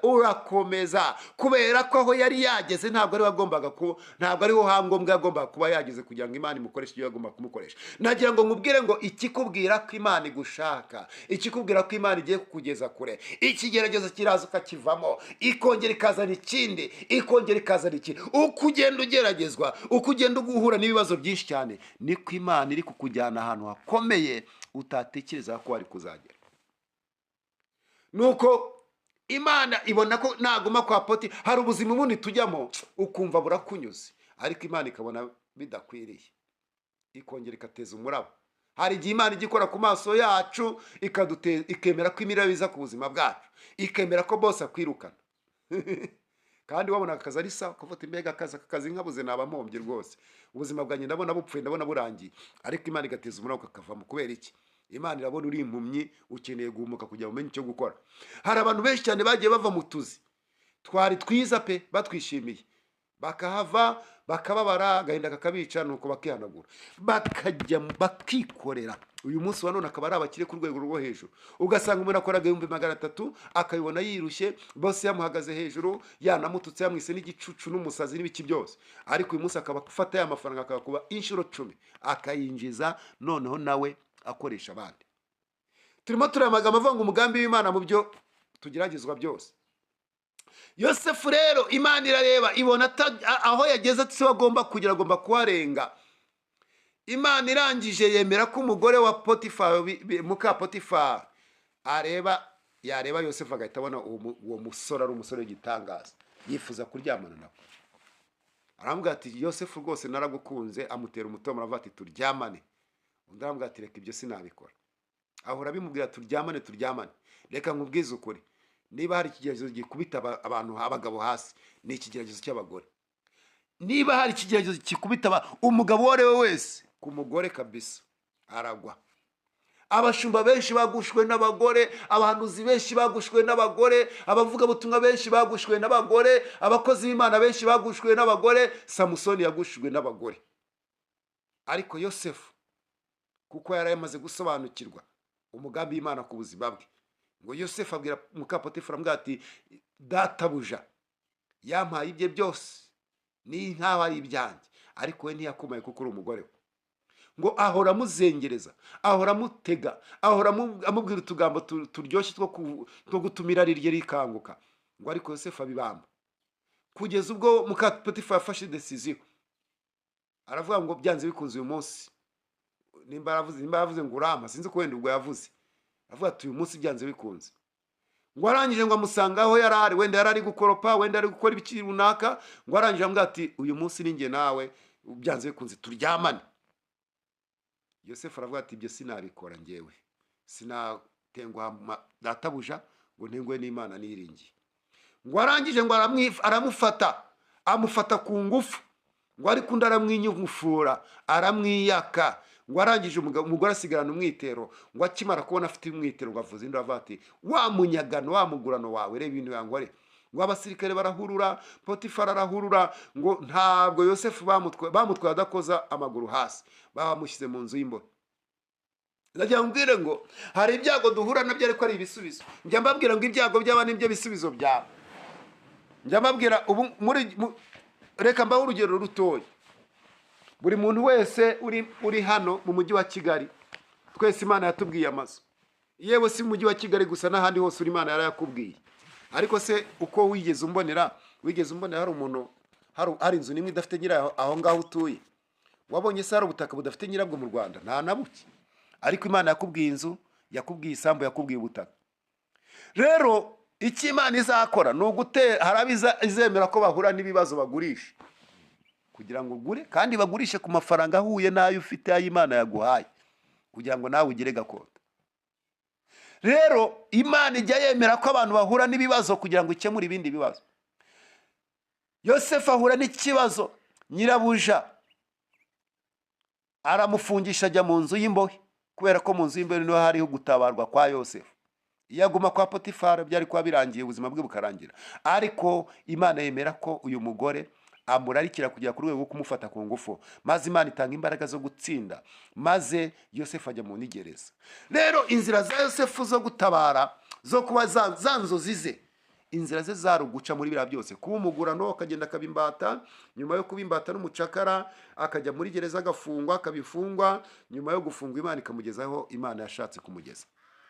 urakomeza, kubera ko aho yari yageze ntabwo ari wagombaga kuba, ntabwo ariho hangombwa yagombaga kuba yageze kugira ngo Imana imukoreshe ibyo yagomba kumukoresha. Nagira ngo nkubwire ngo ikikubwira ko Imana igushaka, ikikubwira ko Imana igiye kukugeza kure, ikigeragezo kiraza ukakivamo, ikongera ikazana ikindi, ikongera ikazana ikindi. Uko ugenda ugeragezwa, uko ugenda guhura n'ibibazo byinshi cyane, niko Imana iri kukujyana ahantu hakomeye utatekereza ko wari kuzagera. Nuko Imana ibona ko naguma kwa Poti, hari ubuzima ubundi tujyamo ukumva burakunyuze, ariko Imana ikabona bidakwiriye, ikongera ikateza umuraba. Hari igihe Imana igikora ku maso yacu ikemera ko imiraba iza ku buzima bwacu, ikemera ko bose akwirukana kandi wabona akazi ari sawa ukavuga mbega akazi nkabuze naba mpombye rwose, ubuzima bwanjye ndabona bupfuye, ndabona burangiye. Ariko Imana igateza umuraba ukakavamo. Kubera iki? Imana irabona uri impumyi, ukeneye guhumuka kugira ngo umenye icyo gukora. Hari abantu benshi cyane bagiye bava mu tuzi twari twiza pe, batwishimiye, bakahava bakababara, agahinda kakabica, nuko bakihanagura bakajya bakikorera. Uyu munsi wa none akaba ari abakire ku rwego rwo hejuru. Ugasanga umuntu akoraga 300 akayibona yirushye, bose yamuhagaze hejuru, yanamututse, yamwise n'igicucu n'umusazi n'ibiki byose. Ariko uyu munsi akaba afata ya mafaranga akakuba inshuro 10 akayinjiza, noneho nawe akoresha abandi. Turimo turamaga avuga ngo umugambi w'Imana mu byo tugeragezwa byose. Yosefu rero Imana irareba ibona aho yageze ati agomba kugira, agomba kuharenga. Imana irangije yemera ko umugore wa Potifari, muka Potifari, yareba Yosefu agahita abona uwo musore ari umusore w'igitangaza, yifuza kuryamana nawe. Aramubwira ati Yosefu rwose naragukunze, amutera umutomo, aravuga ati turyamane. Undi aramubwira ati reka ibyo sinabikora. Ahora bimubwira turyamane. Reka nkubwize ukuri, niba hari ikigeragezo gikubita abantu abagabo hasi, ni ikigeragezo cy'abagore. Niba hari ikigeragezo gikubita umugabo wore wese ku mugore kabisa, aragwa. Abashumba benshi bagushwe n'abagore, abahanuzi benshi bagushwe n'abagore, abavuga butumwa benshi bagushwe n'abagore, abakozi b'Imana benshi bagushwe n'abagore. Samusoni yagushwe n'abagore. Ariko Yosefu kuko yari yamaze gusobanukirwa umugambi w'Imana ku buzima bwe, ngo Yosefu abwira muka Potifari, amubwira ati databuja yampaye ibye byose, ni nkaho ari ibyanjye, ariko we ntiyakumaye kuko uri umugore we. Ngo ahora amuzengereza, ahora amutega, ahora amubwira utugambo turyoshye two gutumira rirye rikanguka. Ngo ariko Yosefu abibamba, kugeza ubwo muka Potifari afashe decision, aravuga ngo byanze bikunze uyu munsi, nimba yavuze ngo urama, sinzi ko wenda ubwo yavuze, avuga ati uyu munsi byanze bikunze. Ngo arangije ngo amusanga aho yarari, wenda yarari gukoropa, wenda ari gukora ibiki runaka. Ngo arangije amubwira ati uyu munsi ninjye nawe byanze bikunze turyamane. Yosefu aravuga ati ibyo sinabikora njyewe, sinatenguha databuja ngo ntengwe n'Imana niringiye. Ngo arangije ngo amufata ku ngufu, ngo ariko undi aramwinyugufura, aramwiyaka. Ngo arangije umugore asigarana umwitero, ngo akimara kubona afite umwitero, ngo avuze induru avuga ati wa munyagano, wa mugurano wawe, reba ibintu yangore. Ngo abasirikare barahurura, Potifari arahurura. Ngo ntabwo Yosefu bamutwaye adakoza amaguru hasi, bamushyize mu nzu y'imbohe. Ndagira mbwire ngo hari ibyago duhura nabyo ariko ari ibisubizo. Njya mbabwira ngo ibyago by'aba nibyo bisubizo byawe. Njya mbabwira reka mbaho urugero rutoya. Buri muntu wese uri hano mu mujyi wa Kigali, twese Imana yatubwiye amazu. Yewe si mu mujyi wa Kigali gusa, n'ahandi hose uri Imana yarayakubwiye. Ariko se uko wigeze umbonera hari umuntu, hari inzu nimwe idafite nyirayo aho ngaho utuye? Wabonye se hari ubutaka budafite nyirabwo mu Rwanda? Nta na buke. Ariko Imana yakubwiye inzu, yakubwiye isambu, yakubwiye ubutaka. Rero icyo Imana izakora ni ugutera, hari izemera ko bahura n'ibibazo bagurisha kugira ngo ugure, kandi bagurishe ku mafaranga ahuye n'ayo ufite, ayo Imana yaguhaye, kugira ngo nawe ugire gakondo. Rero Imana ijya yemera ko abantu bahura n'ibibazo kugira ngo ikemure ibindi bibazo. Yosefu ahura n'ikibazo, nyirabuja aramufungisha, ajya mu nzu y'imbohe, kubera ko mu nzu y'imbohe niho hariho gutabarwa kwa Yosefu. Iyo aguma kwa Potifari byari kuba birangiye, ubuzima bwe bukarangira. Ariko Imana yemera ko uyu mugore amurarikira kujya ku rwego rwo kumufata ku ngufu, maze Imana itanga imbaraga zo gutsinda, maze Yosefu ajya mu nigereza. Rero inzira za Yosefu zo gutabara, zo kuba za nzozi ze, inzira ze zari uguca muri biriya byose, kuba umugurano akagenda akabimbata, nyuma yo kubimbata n'umucakara akajya muri gereza agafungwa, akabifungwa, nyuma yo gufungwa Imana ikamugezaho Imana yashatse kumugeza.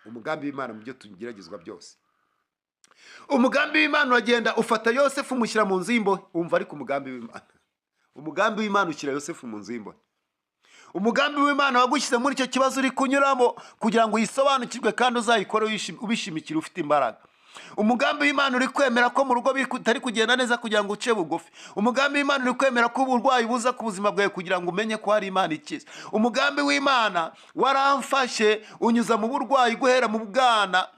Umugambi w'Imana mu byo tugeragezwa byose. Umugambi w'Imana uragenda ufata Yosefu umushyira mu nzu y'imbohe. Umva ariko umugambi w'Imana, umugambi w'Imana ushyira Yosefu mu nzu y'imbohe. Umugambi w'Imana wagushyize muri icyo kibazo uri kunyuramo kugira ngo uyisobanukirwe kandi uzayikore ubishimikira, ufite imbaraga. Umugambi w'Imana uri kwemera ko mu rugo bitari kugenda neza kugira ngo uce bugufi. Umugambi w'Imana uri kwemera ko uburwayi buza ku buzima bwawe kugira ngo umenye ko hari Imana ikiza. Umugambi w'Imana waramfashe unyuza mu burwayi guhera mu bwana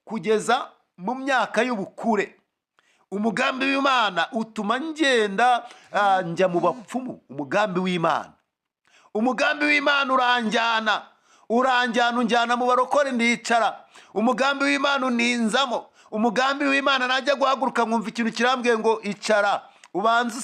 kugeza mu myaka y'ubukure. umugambi w'Imana utuma ngenda njya mu bapfumu. Umugambi w'Imana, umugambi w'Imana uranjyana unjyana mu barokore ndicara. Umugambi w'Imana uninzamo. umugambi w'Imana najya guhaguruka nkumva ikintu kirambwiye ngo icara ubanze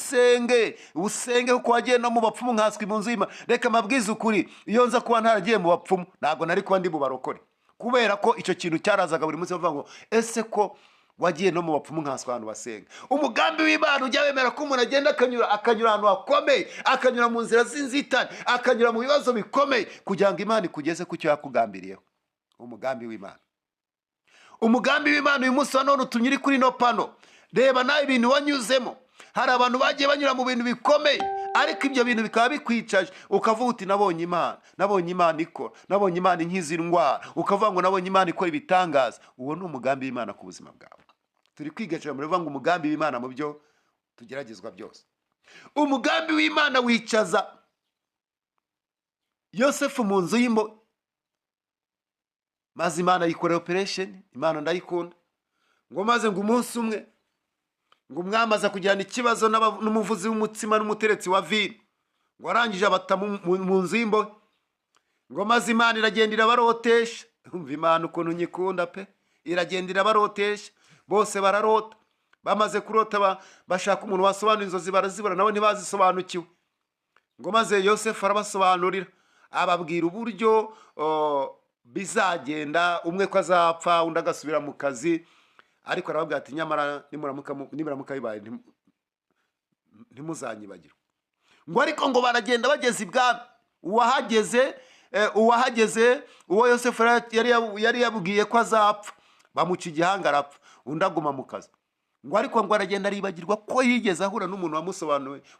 usenge kuko wagiye no mu bapfumu nkaswe mu nzu y'Imana. Reka mabwize ukuri, iyo nza kuba ntaragiye mu bapfumu ntabwo nari kuba ndi mu barokore, kubera ko icyo kintu cyarazaga buri munsi bavuga ngo ese ko wagiye no mu bapfumu nkaswe abantu basenga. Umugambi w'Imana ujya wemera ko umuntu agenda akanyura ahantu hakomeye, akanyura mu nzira z'inzitane, akanyura mu bibazo bikomeye kugira ngo Imana ikugeze ku cyo yakugambiriyeho. Umugambi w'Imana, umugambi w'Imana uyu munsi wa none utumye uri kuri no pano. Reba nawe ibintu wanyuzemo. Hari abantu bagiye banyura mu bintu bikomeye, ariko ibyo bintu bikaba bikwicaje, ukavuga uti nabonye Imana ikora, nabonye Imana inkiza indwara, ukavuga ngo nabonye Imana ikora ibitangaza. Uwo ni umugambi w'Imana ku buzima bwawe. Turi kwigacira muri ngo umugambi w'Imana mu byo tugeragezwa byose. Umugambi w'Imana wicaza Yosefu mu nzu y'imbohe, maze Imana yikorera operation. Imana ndayikunda. Ngo maze ngo umunsi umwe ngo umwami aza kugirana ikibazo n'umuvuzi w'umutsima n'umuteretsi wa vino, ngo arangije abata mu nzu y'imbohe. Ngo maze Imana iragenda irabarotesha. Umva Imana ukuntu nyikunda pe. Iragenda irabarotesha, bose bararota. Bamaze kurota bashaka umuntu wasobanura inzozi, barazibura nabo ntibazisobanukiwe. Ngo maze Yosefu arabasobanurira, ababwira uburyo bizagenda, umwe ko azapfa undi agasubira mu kazi. Ariko arababwira ati nyamara nimuramuka bibaye ntimuzanyibagirwe. Ngo ariko ngo baragenda bageze ibwami. Uwahageze uwo Yosefu yari yabwiye ko azapfa, bamuca igihanga arapfa, undi aguma mu kazi. Ngo ariko ngo aragenda aribagirwa ko yigeze ahura n'umuntu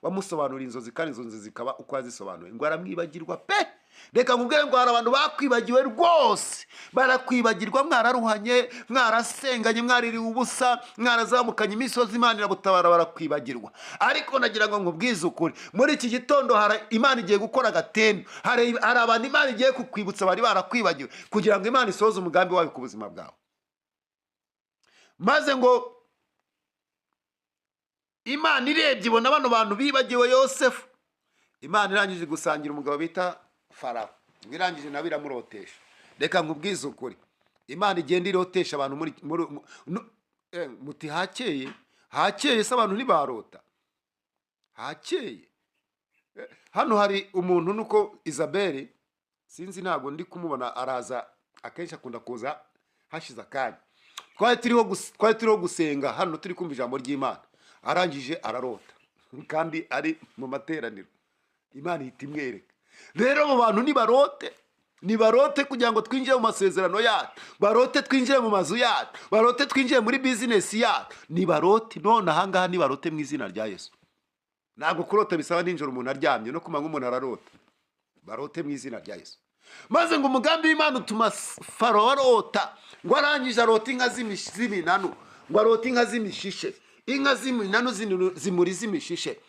wamusobanuriye inzozi, kandi izo nzozi zikaba uko yazisobanuye. Ngo aramwibagirwa pe. Reka nkubwire ngo hari abantu bakwibagiwe rwose, barakwibagirwa, mwararuhanye, mwarasenganye, mwaririwe ubusa, mwarazamukanye imisozi, Imana irabutabara, barakwibagirwa. Ariko nagira ngo nkubwize ukuri, muri iki gitondo hari Imana igiye gukora agatembe. Hari abantu Imana igiye kukwibutsa bari barakwibagiwe, kugira ngo Imana isohoze umugambi wayo ku buzima bwawe. Maze ngo Imana irebye ibona bano bantu bibagiwe Yosefu. Imana irangije gusangira umugabo bita Farawo, irangije nawe iramurotesha. Reka nkubwize ukuri, Imana igenda irotesha abantu muti hakeye se abantu ntibarota. Hakeye hano hari umuntu nuko Isabelle, sinzi ntago ndi kumubona, araza akenshi akunda kuza hashize akanya. Twari turiho gusenga hano, turi kumva ijambo ry'Imana, arangije ararota kandi ari mu materaniro. Imana ihita imwereka. Rero abo bantu nibarote kugira ngo twinjire mu masezerano yacu, barote twinjire mu mazu yacu, barote twinjire muri business yacu. Nibarote none ahangaha, nibarote mu izina rya Yesu. Ntabwo kurota bisaba ninjoro umuntu aryamye, no kumanywa umuntu ararota. Barote mu izina rya Yesu. Maze ngo umugambi w'Imana utuma Farawo arota. Ngo arangije arota inka z'iminanu, ngo arota inka z'imishishe. Inka z'iminanu zimuri z'imishishe.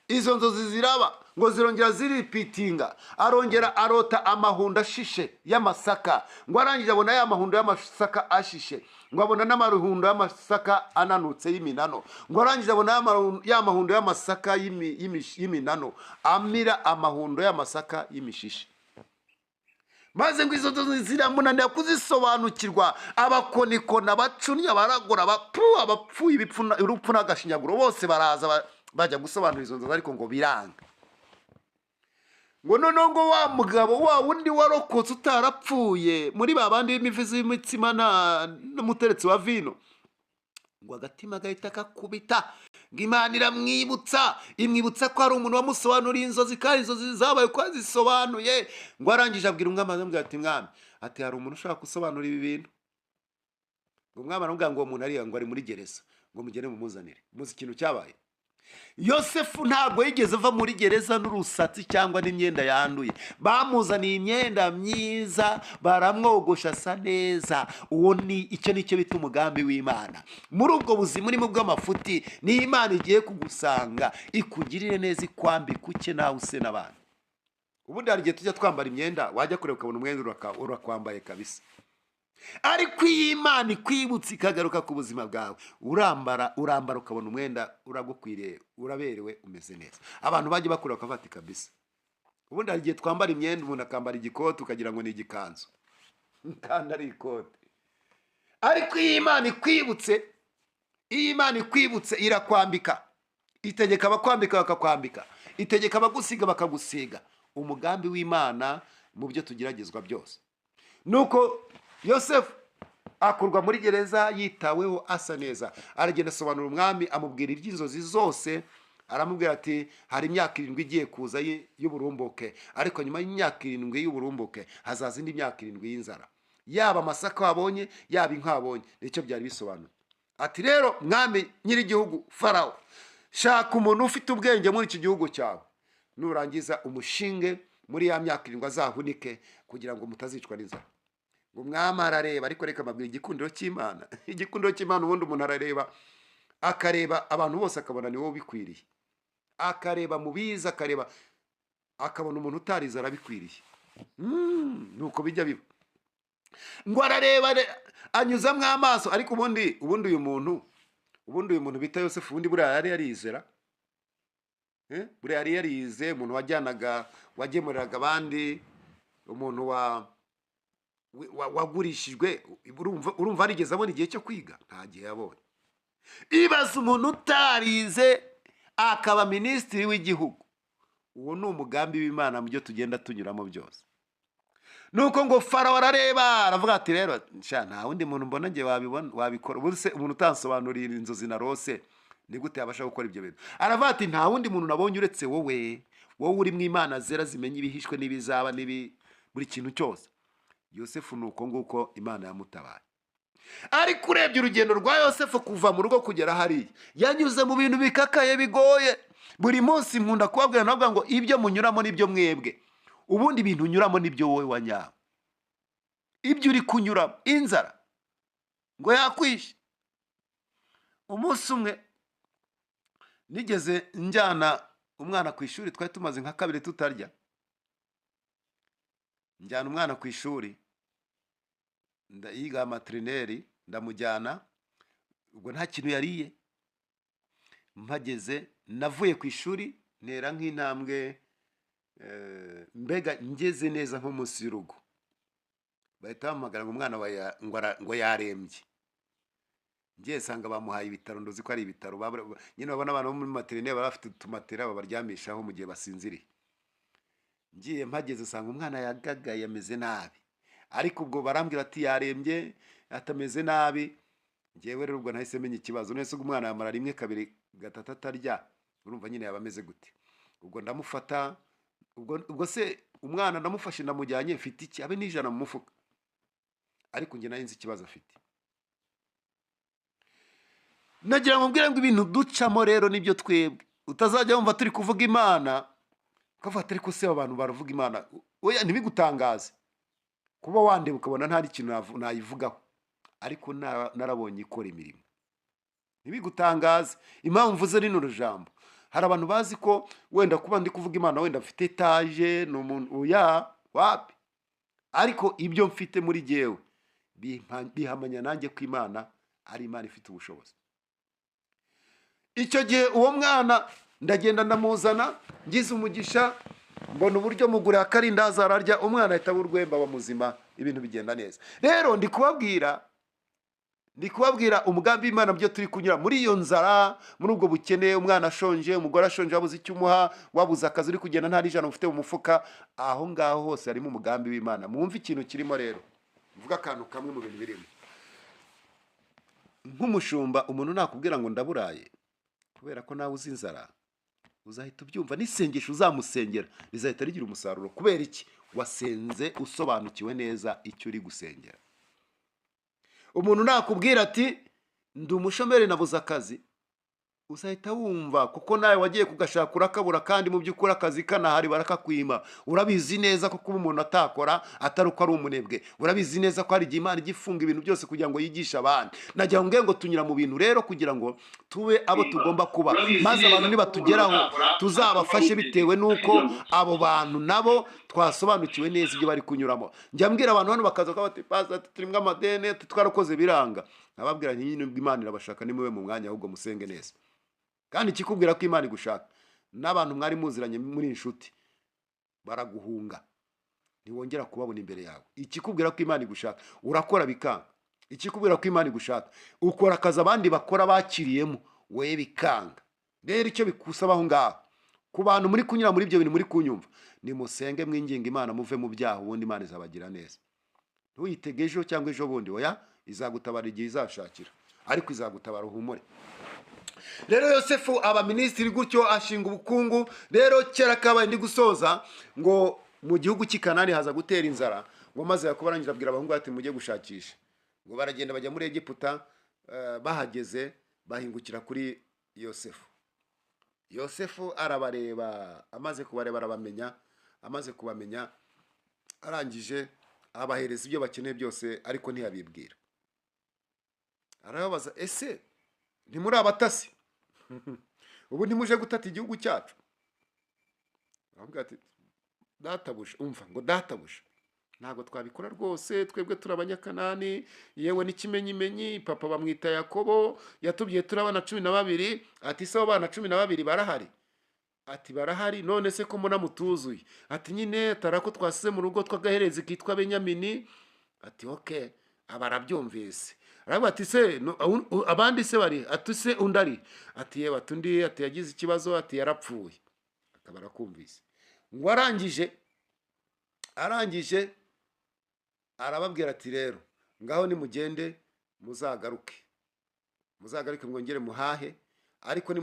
Izo nzozi ziraba, ngo zirongera ziripitinga. Arongera arota amahundo ashishe y'amasaka. Ngo arangije abona ya mahundo y'amasaka ashishe. Ngo abona n'amahundo y'amasaka ananutse y'iminano. Ngo arangije abona ya mahundo y'amasaka y'iminano amira amahundo y'amasaka y'imishishe. Maze ngo izo nzozi ziramunanira kuzisobanukirwa. Abakonikona, abacunya, baragura, abapfuye urupfu n'agashinyaguro, bose baraza bajya gusobanura izo nzozi, ariko ngo biranga. Ngo noneho ngo wa mugabo wa wundi warokotse utarapfuye muri babandi b'imivuzi y'imitsima n'umuteretsi wa vino, ngo agatima gahita kakubita. Ngo Imana imwibutsa ko hari umuntu wamusobanuriye inzozi, kandi inzozi zabaye ko yazisobanuye. Ngo arangije abwira umwami, aramubwira ati mwami, ati hari umuntu ushaka gusobanura ibi bintu. Ngo umwami aramubwira ngo uwo muntu ari muri gereza, ngo mugende mumuzanire. Muzi ikintu cyabaye? Yosefu ntabwo yigeze ava muri gereza n'urusatsi cyangwa n'imyenda yanduye. Bamuzaniye imyenda myiza, baramwogosha asa neza. Icyo nicyo bita umugambi w'Imana. Muri ubwo buzima urimo bw'amafuti, ni Imana igiye kugusanga ikugirire neza, ikwambika uke nawe use n'abantu. Ubundi hari igihe tujya twambara imyenda, wajya kureba ukabona umwenda urakwambaye kabisa. ariko iyi Imana ikwibutse ikagaruka ku buzima bwawe, urambara ukabona umwenda uragukwiriye, uraberewe, umeze neza. Abantu bajya bakura bakavati kabisa. Ubundi hari igihe twambara imyenda umuntu akambara igikoti ukagira ngo ni igikanzu kandi ari ikote. Ariko iyi Imana ikwibutse irakwambika, itegeka abakwambika bakakwambika, itegeka abagusiga bakagusiga. Umugambi w'Imana mu byo tugeragezwa byose. Nuko Yosefu akurwa muri gereza yitaweho, asa neza. Aragenda asobanura umwami, amubwira iby'inzozi zose. Aramubwira ati hari imyaka 7 igiye kuza y'uburumbuke, ariko nyuma y'imyaka 7 y'uburumbuke hazaza indi myaka 7 y'inzara, yaba amasaka wabonye yaba inka wabonye. Nicyo byari bisobanura. Ati rero mwami nyir'igihugu Farawo, shaka umuntu ufite ubwenge muri iki gihugu cyawe, nurangiza umushinge muri ya myaka 7 azahunike kugira ngo mutazicwa n'inzara. Ngo umwami arareba, ariko reka mabwira igikundiro cy'Imana. Igikundiro cy'Imana ubundi umuntu arareba, akareba abantu bose akabona ni wowe bikwiriye, akareba mu biza, akabona umuntu utariza arabikwiriye. Nuko bijya biba. Ngo arareba anyuzamwo amaso, ariko ubundi uyu muntu bita Yosefu, ubundi buriya yari yarizera. Buriya yari yarize, umuntu wagemuriraga abandi, umuntu wagurishijwe. Urumva arigeze abona igihe cyo kwiga? Nta gihe yabonye. Ibaza umuntu utarize akaba minisitiri w'igihugu. Uwo ni umugambi w'Imana mu byo tugenda tunyuramo byose. Nuko ngo Farawo arareba, aravuga ati rero nta wundi muntu mbona nge wabikora. Ubuse umuntu utansobanurira inzozi narose ni gute yabasha gukora ibyo bintu? Aravuga ati nta wundi muntu nabonye uretse wowe uri mu Imana zera zimenya ibihishwe n'ibizaba buri kintu cyose. Yosefu nuko nguko Imana yamutabaye. Ariko urebye urugendo rwa Yosefu kuva mu rugo kugera hariya, yanyuze mu bintu bikakaye bigoye. Buri munsi nkunda kubabwira navuga ngo ibyo munyuramo nibyo mwebwe, ubundi ibintu unyuramo nibyo wowe wanyawe. Ibyo uri kunyuramo, inzara ngo yakwishe. Umunsi umwe nigeze njyana umwana ku ishuri, twari tumaze nka 2 tutarya. Njyana umwana ku ishuri, yiga materineri, ndamujyana, ubwo nta kintu yariye. Mpageze navuye ku ishuri ntera nk'intambwe, mbega ngeze neza nko munsi y'urugo, bahita bampamagara ngo umwana ngo yarembye. Ngiye sanga bamuhaye ibitaro, ndozi ko ari ibitaro nyine babona abantu bo muri materineri baba bafite utumatera babaryamishaho mu gihe basinziriye. Ngiye mpageze sanga umwana yagagaye, ameze nabi, ariko ubwo barambwira ati yarembye, atameze nabi. Ngewe rero ubwo nahise menya ikibazo. Nese umwana yamara 1 2 3 atarya, urumva nyine yaba ameze gute? Ubwo ndamufata, ubwo se umwana ndamufashe ndamujyanye, mfite iki? Abe n'ijana mu mufuka, ariko nge narinzi ikibazo afite. Nagira ngo mbwire ngo ibintu ducamo rero nibyo twebwe. Utazajya wumva turi kuvuga Imana ukavuga ariko se abantu baravuga Imana, oya ntibigutangaze kuba wandeba ukabona ntari ikintu nayivugaho, ariko narabonye ikora imirimo. Ntibigutangaze impamvu mvuze rino rujambo. Hari abantu bazi ko wenda kuba ndi kuvuga Imana wenda mfite etaje n'umuntu wapi, ariko ibyo mfite muri jewe bihamanya nanjye ko Imana ari Imana ifite ubushobozi. Icyo gihe uwo mwana ndagenda ndamuzana, ngize umugisha, mbona uburyo mugura akarindaza ararya, umwana ahita urwemba bamuzima, ibintu bigenda neza. Rero ndi kubabwira umugambi w'Imana byo turi kunyura muri iyo nzara, muri ubwo bukene, umwana ashonje, umugore ashonje, wabuze icyo umuha, wabuze akazi, uri kugenda nta n'ijana ufite mu mufuka. Aho ngaho hose harimo umugambi w'Imana. Mwumve ikintu kirimo rero, mvuga akantu kamwe mu bintu birimo. Nk'umushumba, umuntu nakubwira ngo ndaburaye kubera ko nawe uzi inzara, uzahita ubyumva. N'isengesho uzamusengera rizahita rigira umusaruro. Kubera iki? Wasenze usobanukiwe neza icyo uri gusengera. Umuntu nakubwira ati ndi umushomeri nabuze akazi, uzahita wumva, kuko nawe wagiye kugashaka urakabura, kandi mu by'ukuri akazi kanahari barakakwima. Urabizi neza ko kuba umuntu atakora atari uko ari umunebwe. Urabizi neza ko hari igihe Imana ijya ifunga ibintu byose kugira ngo yigishe abandi. Nagira ngo ngo tunyura mu bintu rero kugira ngo tube abo tugomba kuba, maze abantu nibatugeraho tuzabafashe bitewe n'uko abo bantu nabo twasobanukiwe neza ibyo bari kunyuramo. Njya mbwira abantu hano bakaza bati pastor turimwe amadeni twarakoze biranga, nababwira nti nyine Imana irabashaka, ni mube mu mwanya ahubwo musenge neza. Kandi ikikubwira ko Imana igushaka, n'abantu mwari muziranye muri inshuti baraguhunga, ntiwongera kubabona imbere yawe. Ikikubwira ko Imana igushaka, urakora bikanga. Ikikubwira ko Imana igushaka, ukora akazi abandi bakora bakiriyemo, we bikanga. Rero icyo bikusaba aho ngaho, ku bantu muri kunyura muri ibyo bintu muri kunyumva, nimusenge mwinginga Imana muve mu byaha, ubundi Imana izabagira neza. Ntuyitege ejo cyangwa ejo bundi, oya, izagutabara igihe izashakira, ariko izagutabara uhumure. Rero Yosefu aba minisitiri gutyo, ashinga ubukungu. Rero kera kabaye ndi gusoza ngo mu gihugu cy'i Kanani haza gutera inzara, ngo maze Yakobo arangira abwira abahungu ati mujye gushakisha. Ngo baragenda bajya muri Egiputa, bahageze bahingukira kuri Yosefu. Yosefu arabareba, amaze kubareba arabamenya, amaze kubamenya arangije abahereza ibyo bakeneye byose, ariko ntiyabibwira. Arababaza, ese ntimuri abatasi? Ubu ntimuje gutata igihugu cyacu? Aravuga ati databuja, umva ngo databuja, ntabwo twabikora rwose, twebwe turi Abanyakanani, yewe n'ikimenyimenyi papa bamwita Yakobo, yatubwiye turi abana 12. Ati se abo bana 12 barahari? Ati barahari. None se ko muna mutuzuye? Ati nyine tarako twasize mu rugo tw'agaherezi kitwa Benyamini. Ati okay, abarabyumvise. Aravuga ati se abandi se bari? Ati se undari? Ati yewe atundi, ati yagize ikibazo, ati yarapfuye. Akabara kumvise. Ngo arangije arababwira ati rero ngaho nimugende muzagaruke mwongere muhahe, ariko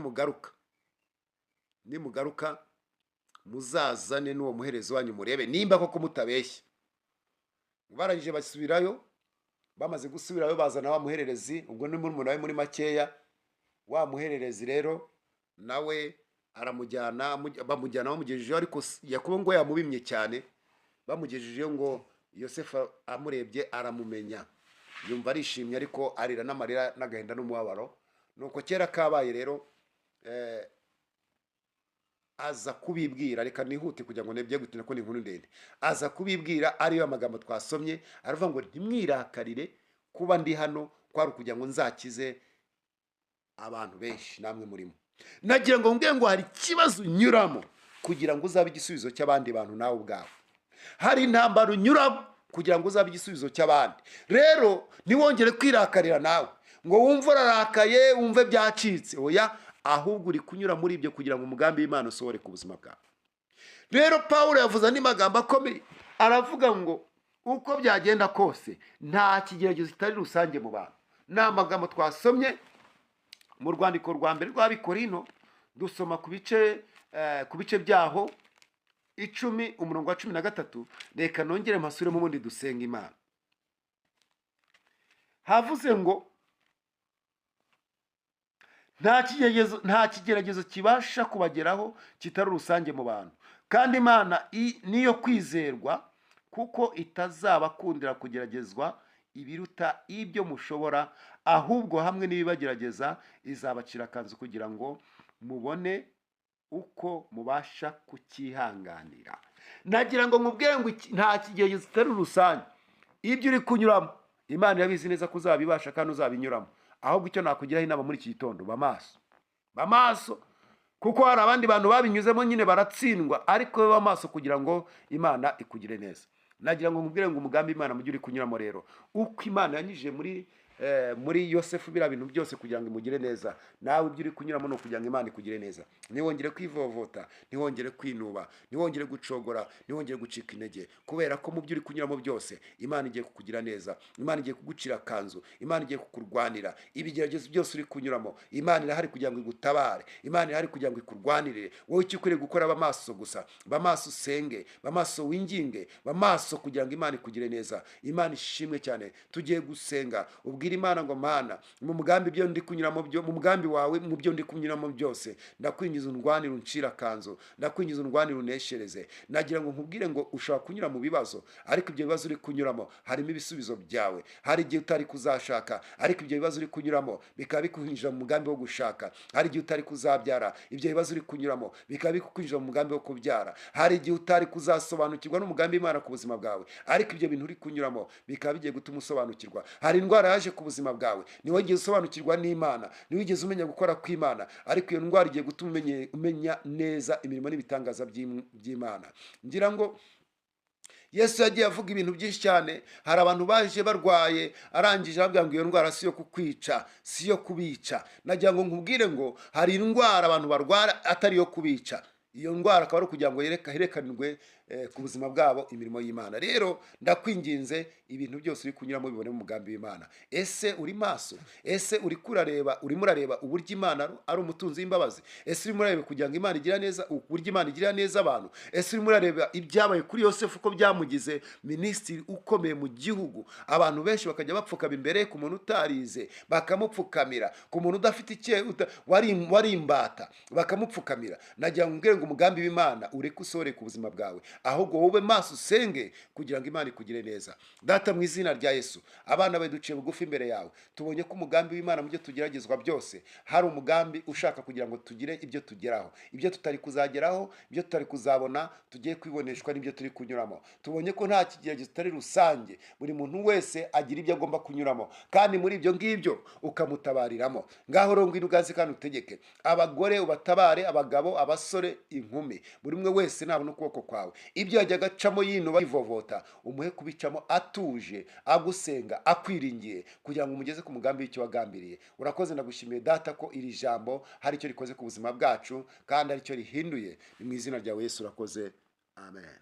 nimugaruka muzazane n'uwo muherezo wanyu murebe nimba koko mutabeshya. Barangije basubirayo, bamaze gusubirayo bazana wa muhererezi, ubwo ni muri nawe muri makeya. Wa muhererezi rero nawe aramujyana, bamugejejeyo, ariko Yakobo ngo yamubimye cyane. Bamugejejeyo ngo Yosefu amurebye aramumenya, yumva arishimye, ariko arira n'amarira n'agahinda n'umubabaro. Nuko kera kabaye rero aza kubibwira, reka nihute kugira ngo nebye gutina ko ni inkuru ndende. Aza kubibwira, ariyo amagambo twasomye, aravuga ngo ntimwirakarire kuba ndi hano, kwari kugira ngo nzakize abantu benshi namwe murimo. Nagira ngo mbwe ngo hari ikibazo unyuramo kugira ngo uzabe igisubizo cy'abandi bantu nawe ubwawe. Hari intambara unyuramo kugira ngo uzabe igisubizo cy'abandi. Rero niwongere kwirakarira nawe ngo wumve urarakaye, wumve byacitse, oya, ahubwo uri kunyura muri ibyo kugira ngo umugambi w'Imana usohore ku buzima bwawe. Rero Pawulo yavuze andi magambo akomeye, aravuga ngo uko byagenda kose nta kigeragezo kitari rusange mu bantu. Ni amagambo twasomye mu rwandiko rwa mbere rw'Abikorino, dusoma ku bice byaho 10 umurongo wa 13. Reka nongere mpasure mu bundi dusenga Imana. Havuze ngo nta kigeragezo kibasha kubageraho kitari rusange mu bantu, kandi Imana niyo kwizerwa, kuko itazabakundira kugeragezwa ibiruta ibyo mushobora, ahubwo hamwe n'ibibagerageza izabacira akanzu kugira ngo mubone uko mubasha kukihanganira. Nagira ngo mubwire ngo nta kigeragezo kitari rusange. Ibyo uri kunyuramo Imana yabizi neza ko uzabibasha kandi uzabinyuramo. Ahubwo icyo nakugiraho inama muri iki gitondo, bamaso, kuko hari abandi bantu babinyuzemo nyine baratsindwa, ariko we bamaso kugira ngo Imana ikugire neza. Nagira ngo mubwire ngo umugambi Imana mu gihe uri kunyuramo rero, uko Imana yanyujije muri Yosefu bira bintu byose kugira ngo imugire neza, nawe ibyo uri kunyuramo no kugira ngo Imana ikugire neza. Ntiwongere kwivovota, ntiwongere kwinuba, ntiwongere gucogora, ntiwongere gucika intege, kubera ko mu byo uri kunyuramo byose Imana igiye kukugira neza. Imana igiye kugucira akanzu, Imana igiye kukurwanira. Ibigeragezo byose uri kunyuramo Imana irahari kugira ngo igutabare, Imana irahari kugira ngo ikurwanire. Wowe icyo ukwiriye gukora bamaso gusa, bamaso usenge, bamaso winginge, bamaso kugira ngo Imana ikugire neza. Imana ishimwe cyane. Tugiye gusenga ubwo ubwira Imana ngo Mana, mu mugambi byo ndi kunyuramo byo, mu mugambi wawe mu byo ndi kunyuramo byose, ndakwinjiza undwanire uncira kanzo, ndakwinjiza undwanire uneshereze. Nagira ngo nkubwire ngo ushobora kunyura mu bibazo, ariko ibyo bibazo uri kunyuramo harimo ibisubizo byawe. Hari igihe utari kuzashaka, ariko ibyo bibazo uri kunyuramo bikaba bikuhinjira mu mugambi wo gushaka. Hari igihe utari kuzabyara, ibyo bibazo uri kunyuramo bikaba bikukwinjira mu mugambi wo kubyara. Hari igihe utari kuzasobanukirwa n'umugambi w'Imana ku buzima bwawe, ariko ibyo bintu uri kunyuramo bikaba bigiye gutuma usobanukirwa. Hari indwara yaje ku buzima bwawe, ntiwigeze usobanukirwa n'Imana, ntiwigeze umenya gukora kw'Imana, ariko iyo ndwara igiye gutuma umenya neza imirimo n'ibitangaza by'Imana. Ngira ngo Yesu yagiye avuga ibintu byinshi cyane. Hari abantu baje barwaye, arangije ababwira ngo iyo ndwara si yo kukwica, si yo kubica. Nagira ngo nkubwire ngo hari indwara abantu barwara atari yo kubica. Iyo ndwara akaba ari ukugira ngo herekanirwe ku buzima bwabo imirimo y'Imana. Rero ndakwinginze, ibintu byose uri kunyuramo bibone mu mugambi w'Imana. Ese uri maso? Ese urimo urareba uburyo Imana ari umutunzi w'imbabazi? Ese urimo urareba kugira ngo Imana igira neza, uburyo Imana igira neza abantu? Ese urimo urareba ibyabaye kuri Yosefu ko byamugize minisitiri ukomeye mu gihugu? Abantu benshi bakajya bapfukama imbere ku muntu utarize, bakamupfukamira. Ku muntu udafite wari imbata, bakamupfukamira. Nagira ngo mbwire ngo umugambi w'Imana ureke usore ku buzima bwawe, ahubwo wowe maso usenge kugira ngo Imana ikugire neza. Data, mu izina rya Yesu, abana bawe duciye bugufi imbere yawe. Tubonye ko umugambi w'Imana mu byo tugeragezwa byose hari umugambi ushaka kugira ngo tugire ibyo tugeraho, ibyo tutari kuzageraho, ibyo tutari kuzabona, tugiye kwiboneshwa n'ibyo turi kunyuramo. Tubonye ko nta kigeragezo kitari rusange, buri muntu wese agira ibyo agomba kunyuramo, kandi muri ibyo ngibyo ukamutabariramo. Ngaho rongwira ugaze kandi utegeke abagore, ubatabare abagabo, abasore, inkumi, buri umwe wese nabona ukuboko kwawe. Ibyo yajyaga acamo yinuba yivovota, umuhe kubicamo atuje, agusenga, akwiringiye, kugira ngo umugeze ku mugambi w'icyo wagambiriye. Urakoze, ndagushimiye Data ko iri jambo hari icyo rikoze ku buzima bwacu, kandi ari cyo rihinduye. Ni mu izina ryawe Yesu urakoze, amen.